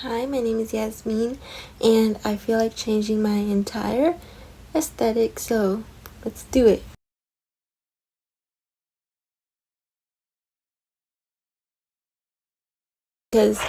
Hi, my name is Yasmin, and I feel like changing my entire aesthetic, so let's do it. Because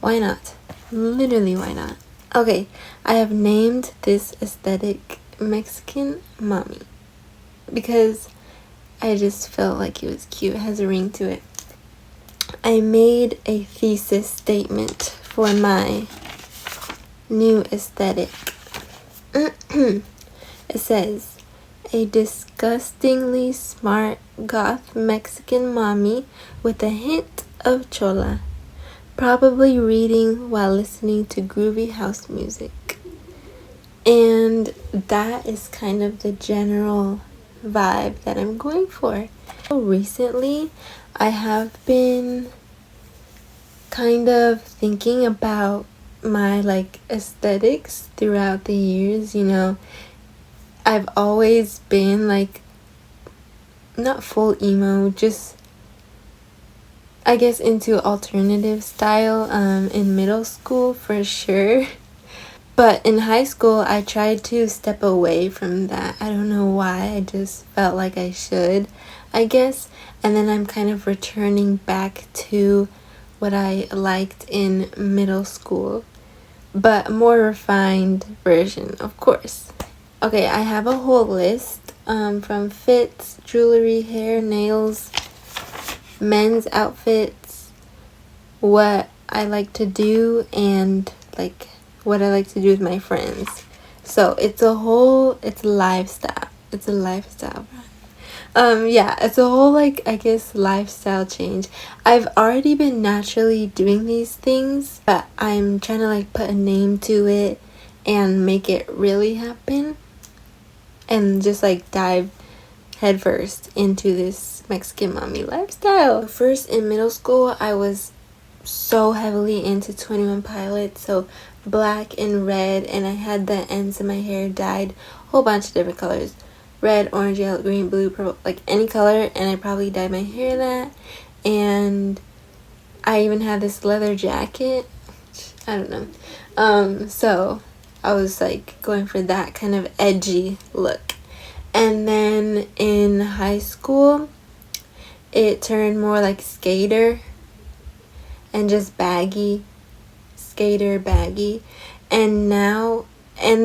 why not? Literally, why not? Okay, I have named this aesthetic Mexican Mommy because I just felt like it was cute. It has a ring to it. I made a thesis statement for my new aesthetic. It says, a disgustingly smart goth Mexican mommy with a hint of chola, probably reading while listening to groovy house music. And that is kind of the general vibe that I'm going for. Recently, I have been kind of thinking about my aesthetics throughout the years. I've always been not full emo, just I guess into alternative style in middle school for sure. But in high school, I tried to step away from that. I don't know why. I just felt like I should, I guess. And then I'm kind of returning back to what I liked in middle school, but more refined version, of course. Okay, I have a whole list from fits, jewelry, hair, nails, men's outfits, what I like to do, and what I like to do with my friends. So it's a lifestyle. It's a lifestyle. Yeah, it's a whole I guess lifestyle change. I've already been naturally doing these things, but I'm trying to put a name to it and make it really happen and just dive headfirst into this Mexican mommy lifestyle. First, in middle school, I was so heavily into 21 Pilots, so black and red, and I had the ends of my hair dyed a whole bunch of different colors. Red, orange, yellow, green, blue, purple, any color, and I probably dyed my hair that. And I even had this leather jacket. I don't know. So I was going for that kind of edgy look. And then in high school, it turned more like skater and just baggy, skater baggy. And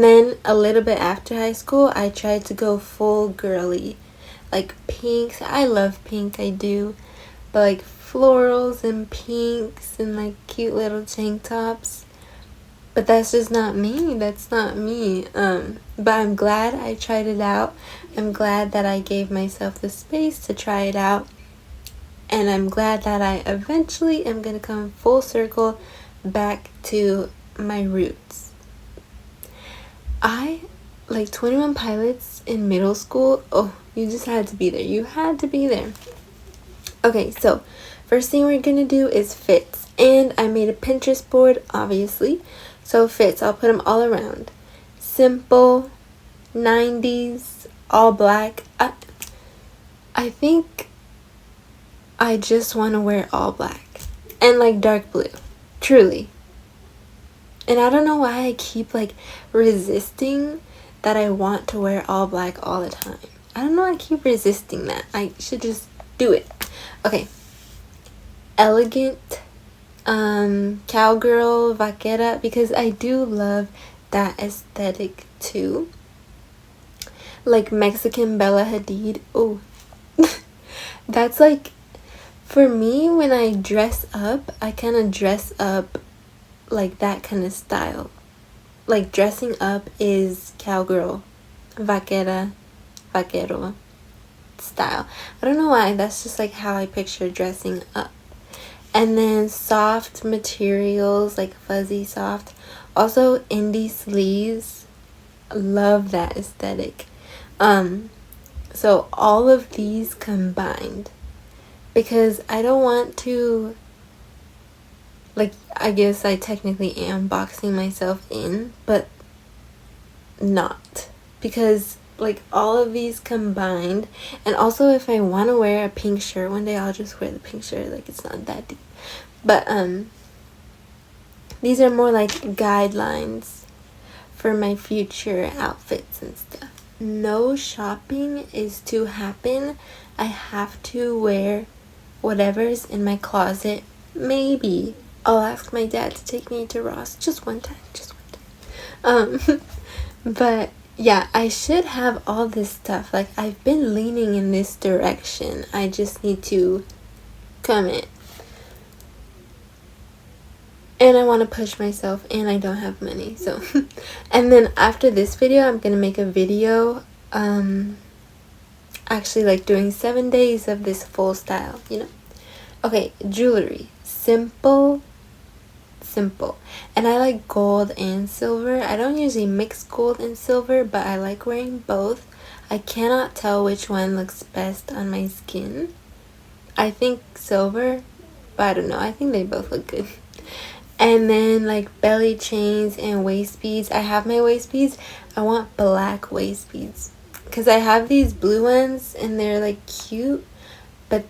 then a little bit after high school, I tried to go full girly, pinks. I love pink, I do, but florals and pinks and cute little tank tops. But that's just not me. That's not me. But I'm glad I tried it out. I'm glad that I gave myself the space to try it out. And I'm glad that I eventually am going to come full circle back to my roots. I 21 Pilots in middle school. Oh, you just had to be there. You had to be there. Okay, so first thing we're going to do is fits. And I made a Pinterest board, obviously. So fits, I'll put them all around. Simple, 90s, all black. I think I just want to wear all black. And dark blue. Truly. And I don't know why I keep resisting that I want to wear all black all the time. I don't know, I keep resisting that. I should just do it. Okay. Elegant, cowgirl, vaquera, because I do love that aesthetic too. Mexican Bella Hadid. Oh, that's for me, when I dress up, I kind of dress up that kind of style. Dressing up is cowgirl, vaquera, vaquero style. I don't know why, that's just how I picture dressing up. And then soft materials, fuzzy soft. Also indie sleeves. Love that aesthetic. So all of these combined, because I don't want to I guess I technically am boxing myself in, but not, because all of these combined. And also, if I want to wear a pink shirt one day, I'll just wear the pink shirt. It's not that deep. But These are more like guidelines for my future outfits and stuff. No shopping is to happen. I have to wear whatever's in my closet. Maybe I'll ask my dad to take me to Ross just one time. But yeah, I should have all this stuff. Like, I've been leaning in this direction. I just need to commit. And I want to push myself, and I don't have money, so. And then after this video, I'm gonna make a video actually like doing 7 days of this full style, you know. Okay, jewelry. Simple. And I like gold and silver. I don't usually mix gold and silver, but I like wearing both. I cannot tell which one looks best on my skin. I think silver, but I don't know. I think they both look good. And then like belly chains and waist beads. I have my waist beads. I want black waist beads because I have these blue ones and they're like cute, but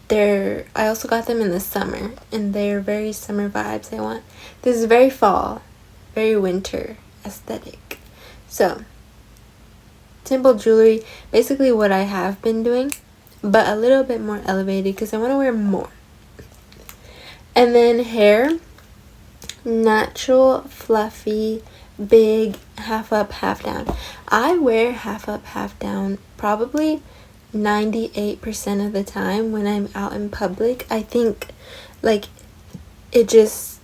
I also got them in the summer and they're very summer vibes. I want this is very fall, very winter aesthetic. So simple jewelry, basically what I have been doing, but a little bit more elevated because I want to wear more. And then hair, natural, fluffy, big, half up, half down. I wear half up, half down probably 98% of the time when I'm out in public. I think like it just,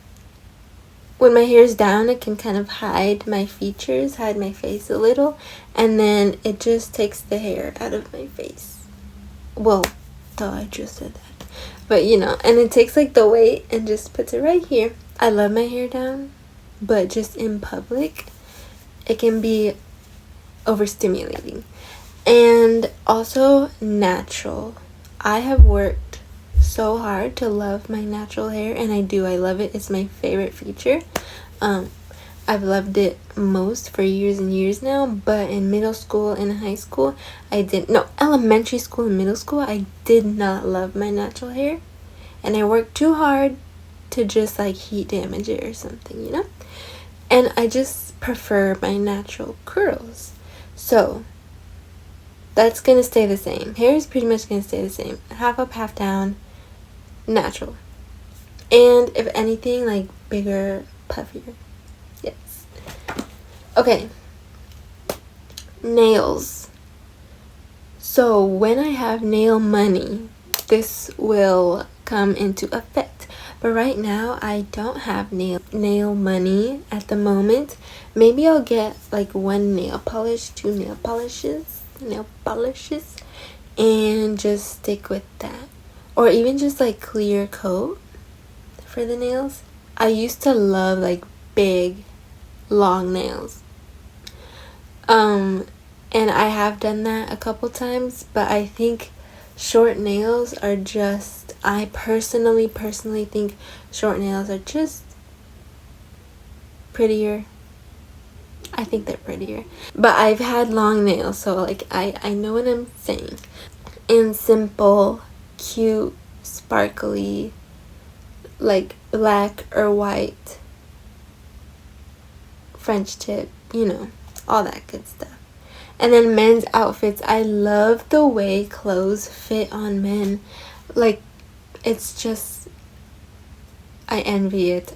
when my hair's down, it can kind of hide my features, hide my face a little, and then it just takes the hair out of my face. Well, duh, I just said that. But you know, and it takes like the weight and just puts it right here. I love my hair down, but just in public, it can be overstimulating. And also natural. I have worked so hard to love my natural hair, and I do. I love it. It's my favorite feature. I've loved it most for years and years now, but in middle school and high school, elementary school and middle school, I did not love my natural hair, and I worked too hard to just like heat damage it or something, you know? And I just prefer my natural curls. So that's gonna stay the same. Hair is pretty much gonna stay the same. Half up, half down, natural. And if anything, like bigger, puffier. Yes. Okay. Nails. So when I have nail money, this will come into effect. But right now, I don't have nail money at the moment. Maybe I'll get like one nail polish, two nail polishes, and just stick with that. Or even just like clear coat for the nails. I used to love like big, long nails. And I have done that a couple times, but I think short nails are just, I personally think short nails are just prettier. I think they're prettier. But I've had long nails, so like I know what I'm saying. And simple, cute, sparkly, like black or white, French tip, you know, all that good stuff. And then men's outfits. I love the way clothes fit on men. Like, it's just, I envy it.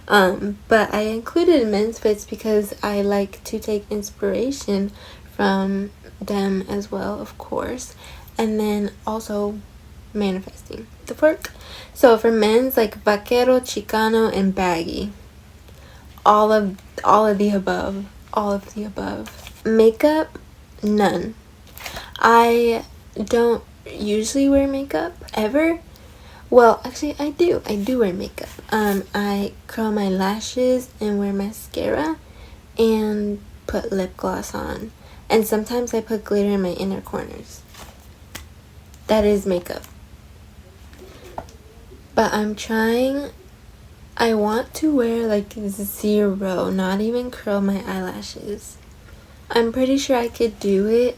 But I included men's fits because I like to take inspiration from them as well, of course. And then also manifesting the work. So for men's, like vaquero, chicano, and baggy. All of the above. Makeup, none. I don't usually wear makeup ever. Well, actually I do wear makeup. I curl my lashes and wear mascara and put lip gloss on, and sometimes I put glitter in my inner corners. That is makeup. But I want to wear like zero, not even curl my eyelashes. I'm pretty sure I could do it.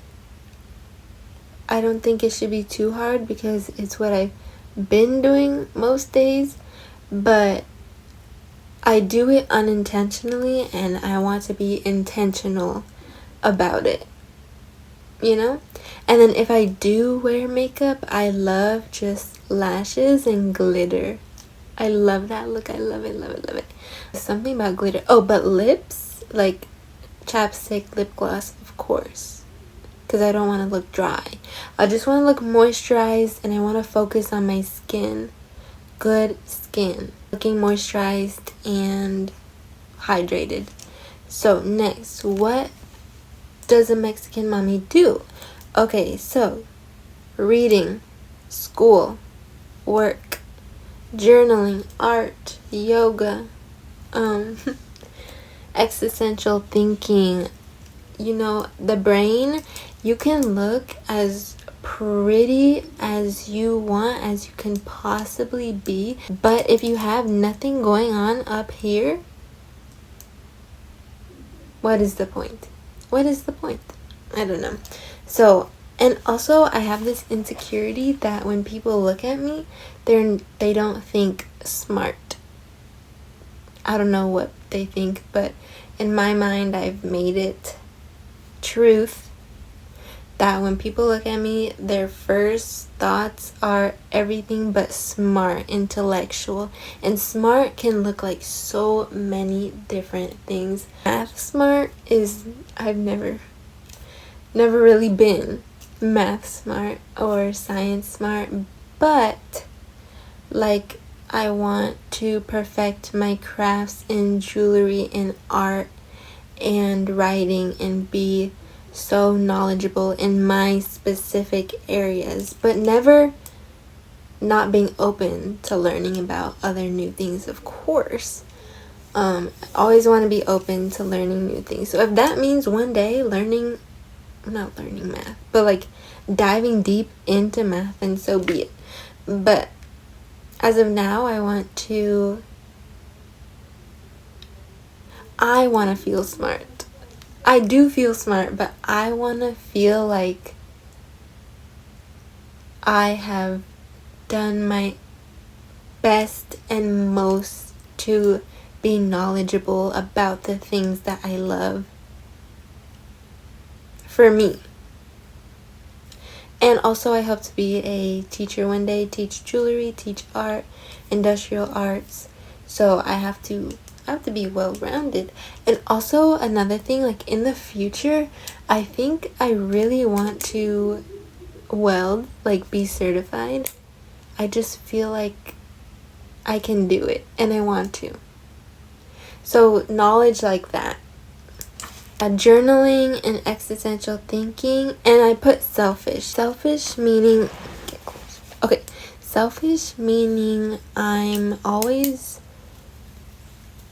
I don't think it should be too hard because it's what I've been doing most days, but I do it unintentionally and I want to be intentional about it, you know? And then if I do wear makeup, I love just lashes and glitter. I love that look. I love it, love it, love it. Something about glitter. Oh, but lips, like chapstick, lip gloss, of course. Because I don't want to look dry. I just want to look moisturized and I want to focus on my skin. Good skin. Looking moisturized and hydrated. So next, what does a Mexican mommy do? Okay, so reading, school, work, journaling, art, yoga, existential thinking. You know, the brain, you can look as pretty as you want, as you can possibly be, but if you have nothing going on up here, what is the point? What is the point? I don't know. So, and also I have this insecurity that when people look at me, they don't think smart. I don't know what they think, but in my mind I've made it truth that when people look at me, their first thoughts are everything but smart, intellectual. And smart can look like so many different things. Math smart is, I've never really been math smart or science smart, but like I want to perfect my crafts in jewelry and art and writing and be so knowledgeable in my specific areas, but never not being open to learning about other new things, of course. I always want to be open to learning new things. So if that means one day not learning math, but like diving deep into math, then so be it. But as of now, I want to feel smart. I do feel smart, but I want to feel like I have done my best and most to be knowledgeable about the things that I love for me. And also I hope to be a teacher one day, teach jewelry, teach art, industrial arts. So I have to be well-rounded. And also another thing, like in the future, I think I really want to weld, like be certified. I just feel like I can do it and I want to. So knowledge like that. Journaling and existential thinking, and I put selfish. Selfish meaning, okay, selfish meaning I'm always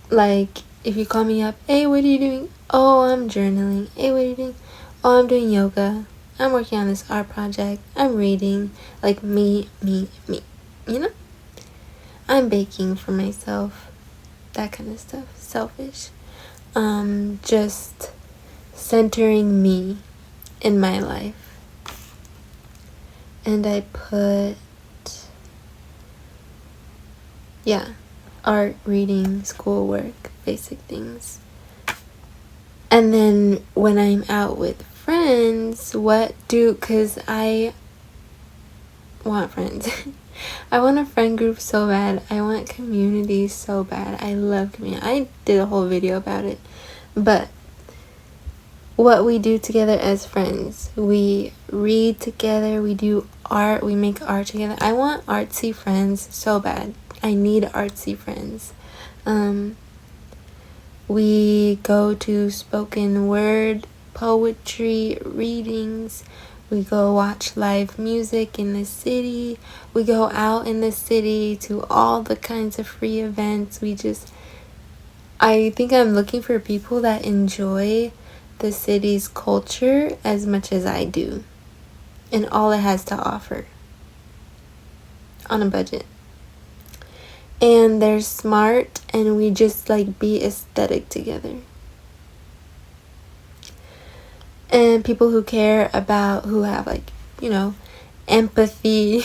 like, if you call me up, hey, what are you doing? Oh, I'm journaling. Hey, what are you doing? Oh, I'm doing yoga. I'm working on this art project. I'm reading. Like me, you know? I'm baking for myself. That kind of stuff. Selfish. Just centering me in my life. And I put, art, reading, schoolwork, basic things. And then when I'm out with friends, because I want friends. I want a friend group so bad. I want community so bad. I love community. I did a whole video about it. But what we do together as friends, we read together, we do art, we make art together. I want artsy friends so bad. I need artsy friends. We go to spoken word, poetry, readings. We go watch live music in the city. We go out in the city to all the kinds of free events. I think I'm looking for people that enjoy the city's culture as much as I do, and all it has to offer on a budget. And they're smart, and we just like be aesthetic together. And people who care about, who have like, empathy,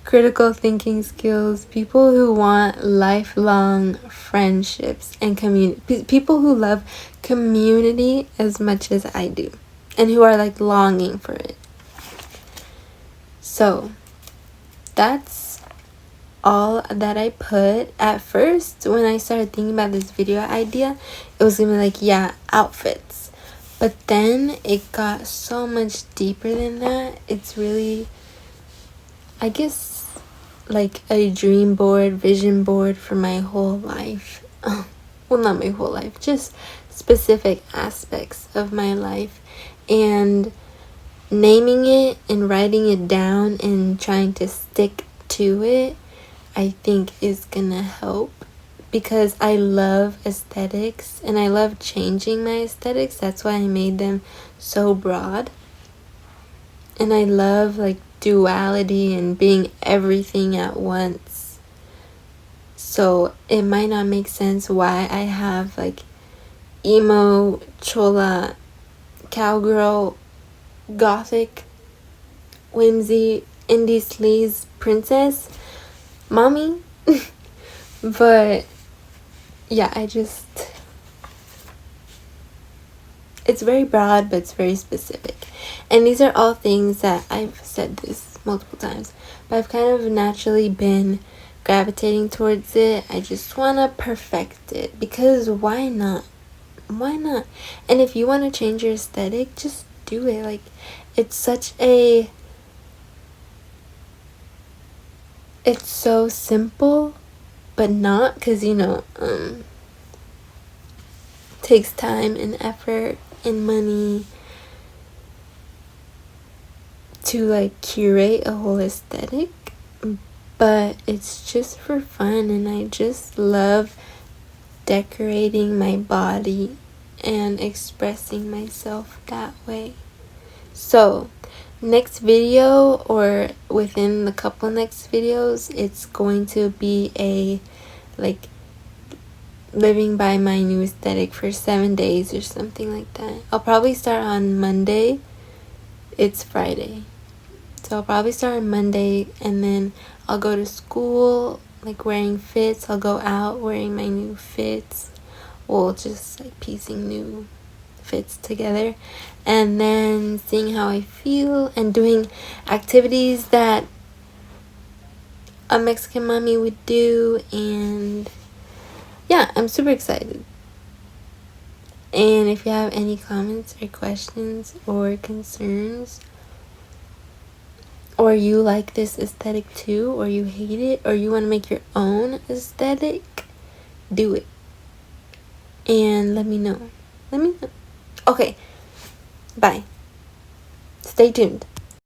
critical thinking skills, people who want lifelong friendships and community, people who love community as much as I do, and who are like longing for it. So that's all that I put. At first, when I started thinking about this video idea, it was gonna be like, yeah, outfits. But then it got so much deeper than that. It's really, I guess, like a dream board, vision board for my whole life. Well, not my whole life, just specific aspects of my life. And naming it and writing it down and trying to stick to it, I think is gonna help, because I love aesthetics and I love changing my aesthetics. That's why I made them so broad. And I love like duality and being everything at once. So it might not make sense why I have like emo, chola, cowgirl, gothic, whimsy, indie sleaze, princess, mommy. But yeah, it's very broad, but it's very specific. And these are all things that I've said this multiple times, but I've kind of naturally been gravitating towards it. I just want to perfect it, because why not? Why not? And if you want to change your aesthetic, just do it. Like, it's so simple, but not, because takes time and effort and money to like curate a whole aesthetic, but it's just for fun, and I just love decorating my body and expressing myself that way. So next video, or within the couple next videos, it's going to be a like living by my new aesthetic for 7 days or something like that. I'll probably start on Monday. It's Friday, so I'll probably start on Monday, and then I'll go to school like wearing fits. I'll go out wearing my new fits, well, just like piecing new fits together, and then seeing how I feel and doing activities that a Mexican mommy would do. And yeah, I'm super excited. And if you have any comments or questions or concerns, or you like this aesthetic too, or you hate it, or you want to make your own aesthetic, do it. And let me know. Okay, bye. Stay tuned.